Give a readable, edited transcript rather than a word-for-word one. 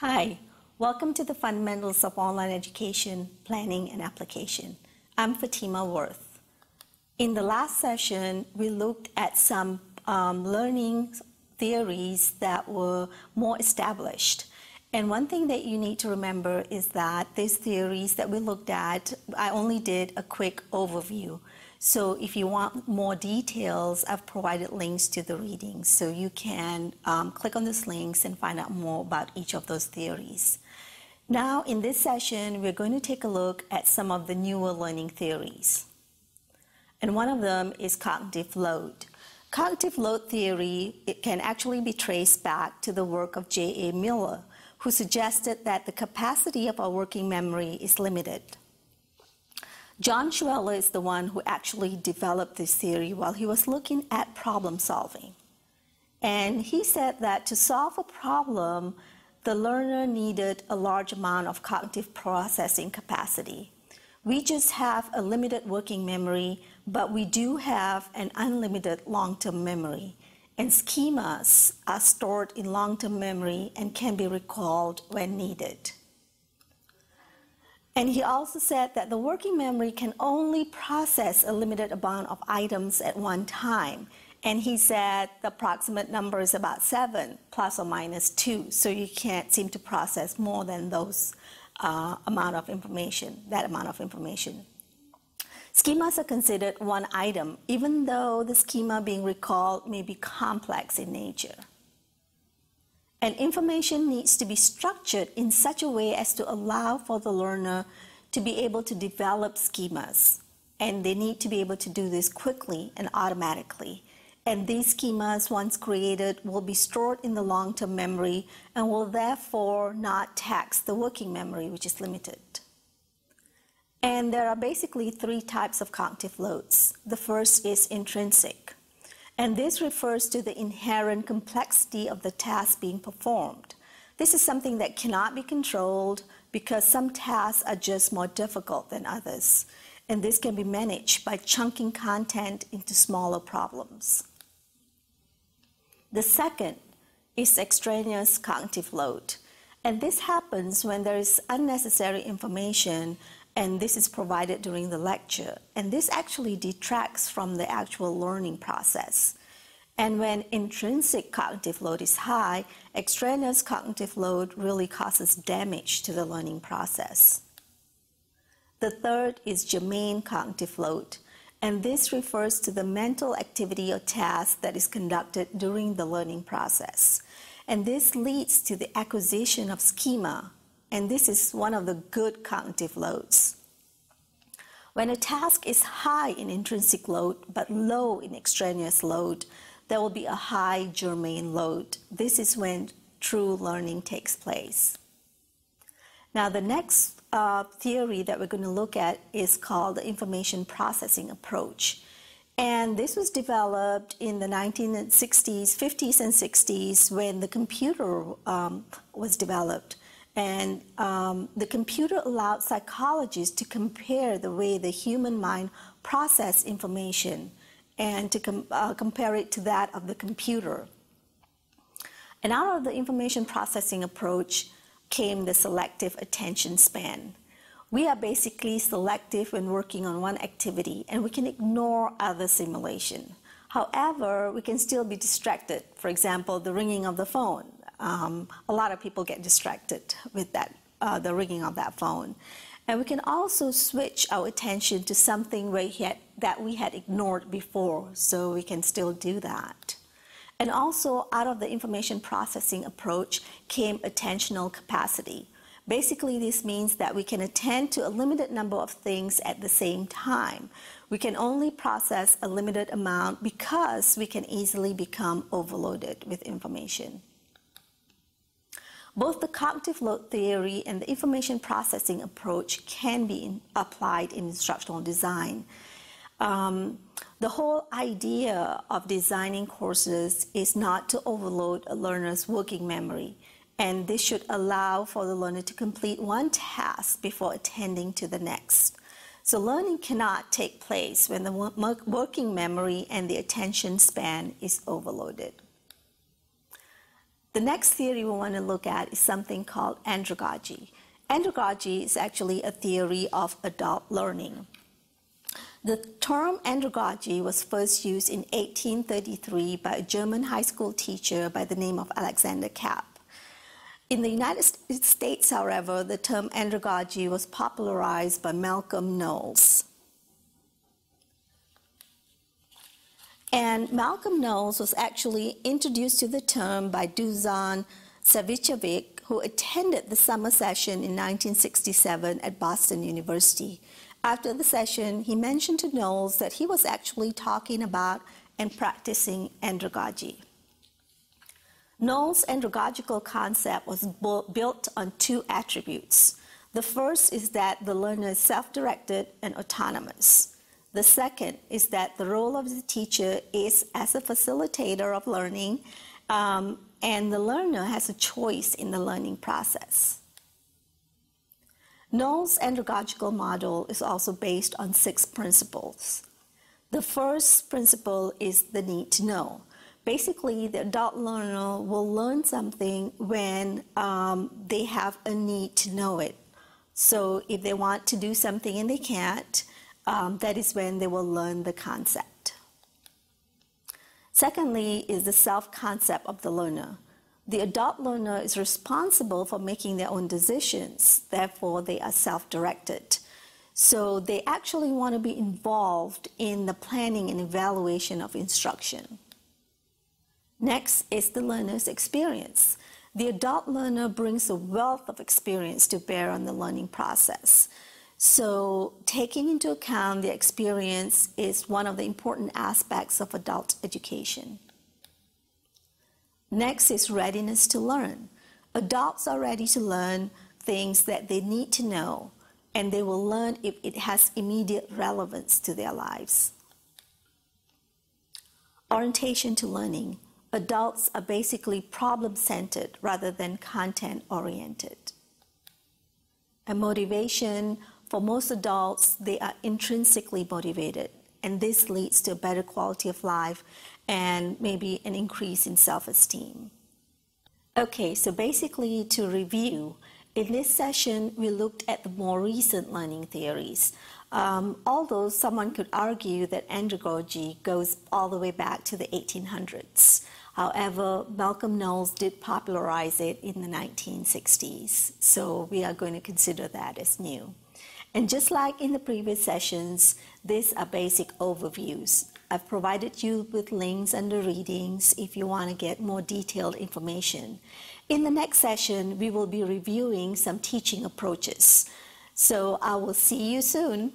Hi, welcome to the Fundamentals of Online Education, Planning and Application. I'm Fatima Worth. In the last session, we looked at some learning theories that were more established. And one thing that you need to remember is that these theories that we looked at, I only did a quick overview. So if you want more details, I've provided links to the readings. So you can click on these links and find out more about each of those theories. Now, in this session, we're going to take a look at some of the newer learning theories. And one of them is cognitive load. Cognitive load theory, it can actually be traced back to the work of J.A. Miller, who suggested that the capacity of our working memory is limited. John Schweller is the one who actually developed this theory while he was looking at problem solving. And he said that to solve a problem, the learner needed a large amount of cognitive processing capacity. We just have a limited working memory, but we do have an unlimited long-term memory. And schemas are stored in long-term memory and can be recalled when needed. And he also said that the working memory can only process a limited amount of items at one time. And he said the approximate number is about 7 plus or minus 2. So you can't seem to process more than that amount of information. Schemas are considered one item, even though the schema being recalled may be complex in nature. And information needs to be structured in such a way as to allow for the learner to be able to develop schemas. And they need to be able to do this quickly and automatically. And these schemas, once created, will be stored in the long-term memory and will therefore not tax the working memory, which is limited. And there are basically three types of cognitive loads. The first is intrinsic. And this refers to the inherent complexity of the task being performed. This is something that cannot be controlled because some tasks are just more difficult than others. And this can be managed by chunking content into smaller problems. The second is extraneous cognitive load. And this happens when there is unnecessary information and this is provided during the lecture. And this actually detracts from the actual learning process. And when intrinsic cognitive load is high, extraneous cognitive load really causes damage to the learning process. The third is germane cognitive load. And this refers to the mental activity or task that is conducted during the learning process. And this leads to the acquisition of schema. And this is one of the good cognitive loads. When a task is high in intrinsic load but low in extraneous load, there will be a high germane load. This is when true learning takes place. Now, the next theory that we're going to look at is called the information processing approach. And this was developed in the 1960s, 50s and 60s when the computer was developed. And the computer allowed psychologists to compare the way the human mind processes information and to compare it to that of the computer. And out of the information processing approach came the selective attention span. We are basically selective when working on one activity, and we can ignore other stimulation. However, we can still be distracted. For example, the ringing of the phone. A lot of people get distracted with that, the ringing of that phone. And we can also switch our attention to something that we had ignored before, so we can still do that. And also, out of the information processing approach came attentional capacity. Basically, this means that we can attend to a limited number of things at the same time. We can only process a limited amount because we can easily become overloaded with information. Both the cognitive load theory and the information processing approach can be applied in instructional design. The whole idea of designing courses is not to overload a learner's working memory, and this should allow for the learner to complete one task before attending to the next. So learning cannot take place when the working memory and the attention span is overloaded. The next theory we want to look at is something called andragogy. Andragogy is actually a theory of adult learning. The term andragogy was first used in 1833 by a German high school teacher by the name of Alexander Kapp. In the United States, however, the term andragogy was popularized by Malcolm Knowles. And Malcolm Knowles was actually introduced to the term by Dusan Savicevic, who attended the summer session in 1967 at Boston University. After the session, he mentioned to Knowles that he was actually talking about and practicing andragogy. Knowles' andragogical concept was built on two attributes. The first is that the learner is self-directed and autonomous. The second is that the role of the teacher is as a facilitator of learning, and the learner has a choice in the learning process. Knowles' andragogical model is also based on 6 principles. The first principle is the need to know. Basically, the adult learner will learn something when they have a need to know it. So if they want to do something and they can't, that is when they will learn the concept. Secondly is the self-concept of the learner. The adult learner is responsible for making their own decisions, therefore they are self-directed. So they actually want to be involved in the planning and evaluation of instruction. Next is the learner's experience. The adult learner brings a wealth of experience to bear on the learning process. So taking into account the experience is one of the important aspects of adult education. Next is readiness to learn. Adults are ready to learn things that they need to know, and they will learn if it has immediate relevance to their lives. Orientation to learning. Adults are basically problem-centered rather than content-oriented. And motivation, for most adults, they are intrinsically motivated, and this leads to a better quality of life and maybe an increase in self-esteem. Okay, so basically to review, in this session we looked at the more recent learning theories. Although someone could argue that andragogy goes all the way back to the 1800s. However, Malcolm Knowles did popularize it in the 1960s, so we are going to consider that as new. And just like in the previous sessions, these are basic overviews. I've provided you with links under readings if you want to get more detailed information. In the next session, we will be reviewing some teaching approaches. So I will see you soon.